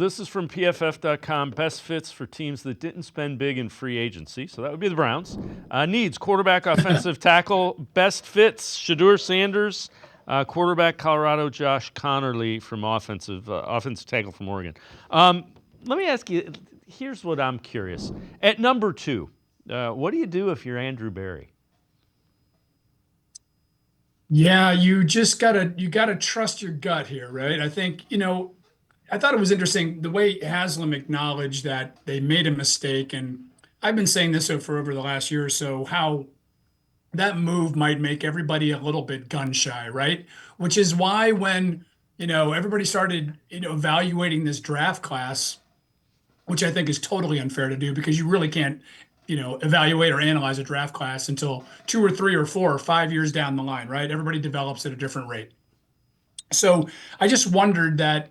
This is from PFF.com. Best fits for teams that didn't spend big in free agency. So that would be the Browns. Needs quarterback, offensive tackle. Best fits: Shedeur Sanders, quarterback, Colorado, Josh Connerly from offensive tackle from Oregon. Let me ask you. Here's what I'm curious. At number 2, what do you do if you're Andrew Berry? Yeah, you just gotta trust your gut here, right? I think, I thought it was interesting the way Haslam acknowledged that they made a mistake, and I've been saying this for over the last year or so, how that move might make everybody a little bit gun shy, right? Which is why when, everybody started, evaluating this draft class, which I think is totally unfair to do because you really can't, evaluate or analyze a draft class until 2 or 3 or 4 or 5 years down the line, right? Everybody develops at a different rate. So I just wondered that,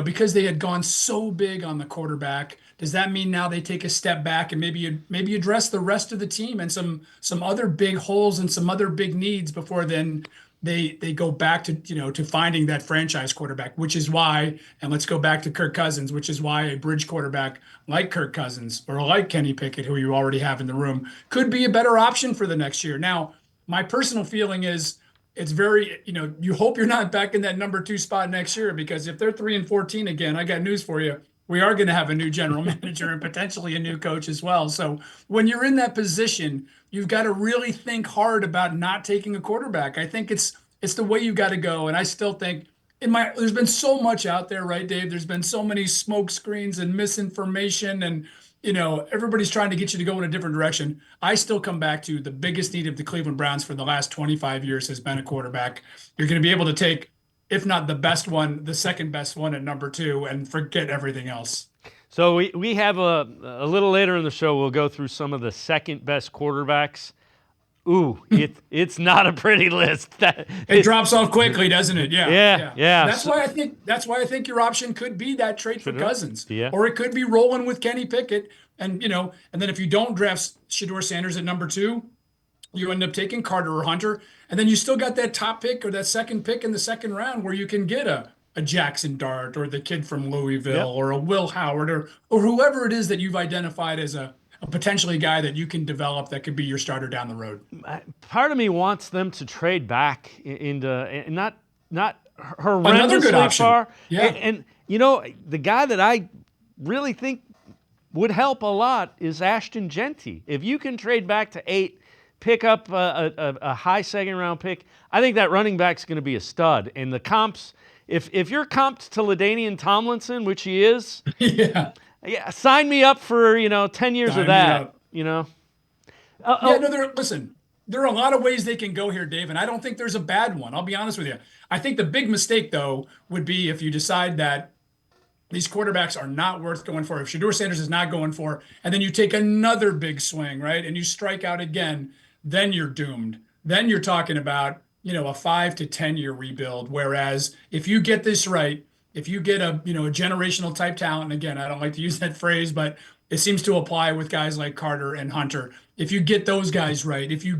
because they had gone so big on the quarterback, does that mean now they take a step back and maybe address the rest of the team and some other big holes and some other big needs before then they go back to to finding that franchise quarterback, which is why, and let's go back to Kirk Cousins, which is why a bridge quarterback like Kirk Cousins or like Kenny Pickett, who you already have in the room, could be a better option for the next year. Now, my personal feeling is it's very, you hope you're not back in that number 2 spot next year, because if they're 3-14 again, I got news for you. We are going to have a new general manager and potentially a new coach as well. So when you're in that position, you've got to really think hard about not taking a quarterback. I think it's the way you got to go. And I still think there's been so much out there, right, Dave? There's been so many smoke screens and misinformation, and everybody's trying to get you to go in a different direction. I still come back to the biggest need of the Cleveland Browns for the last 25 years has been a quarterback. You're going to be able to take, if not the best one, the second best one at number 2 and forget everything else. So we have a little later in the show, we'll go through some of the second best quarterbacks. Ooh, it's not a pretty list. It drops off quickly, doesn't it? Yeah. Yeah. That's why I think your option could be that trade for Cousins. Yeah. Or it could be rolling with Kenny Pickett. And and then if you don't draft Shedeur Sanders at number 2, you end up taking Carter or Hunter. And then you still got that top pick or that second pick in the second round where you can get a Jackson Dart or the kid from Louisville or a Will Howard or whoever it is that you've identified as a potentially guy that you can develop that could be your starter down the road. Part of me wants them to trade back into not Another good horrendously option. far. Yeah. And the guy that I really think would help a lot is Ashton Genty. If you can trade back to 8, pick up a high second round pick, I think that running back's going to be a stud. And the comps, if you're comped to LaDainian Tomlinson, which he is, Yeah, sign me up for 10 years Sign of me that. up. Listen, there are a lot of ways they can go here, Dave, and I don't think there's a bad one. I'll be honest with you. I think the big mistake, though, would be if you decide that these quarterbacks are not worth going for, if Shedeur Sanders is not going for, and then you take another big swing, right, and you strike out again, then you're doomed. Then you're talking about, a 5 to 10 year rebuild. Whereas if you get this right, if you get a generational type talent, and again, I don't like to use that phrase, but it seems to apply with guys like Carter and Hunter. If you get those guys right, if you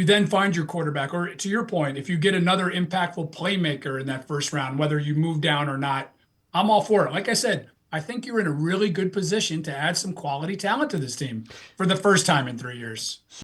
then find your quarterback, or to your point, if you get another impactful playmaker in that first round, whether you move down or not, I'm all for it. Like I said, I think you're in a really good position to add some quality talent to this team for the first time in 3 years.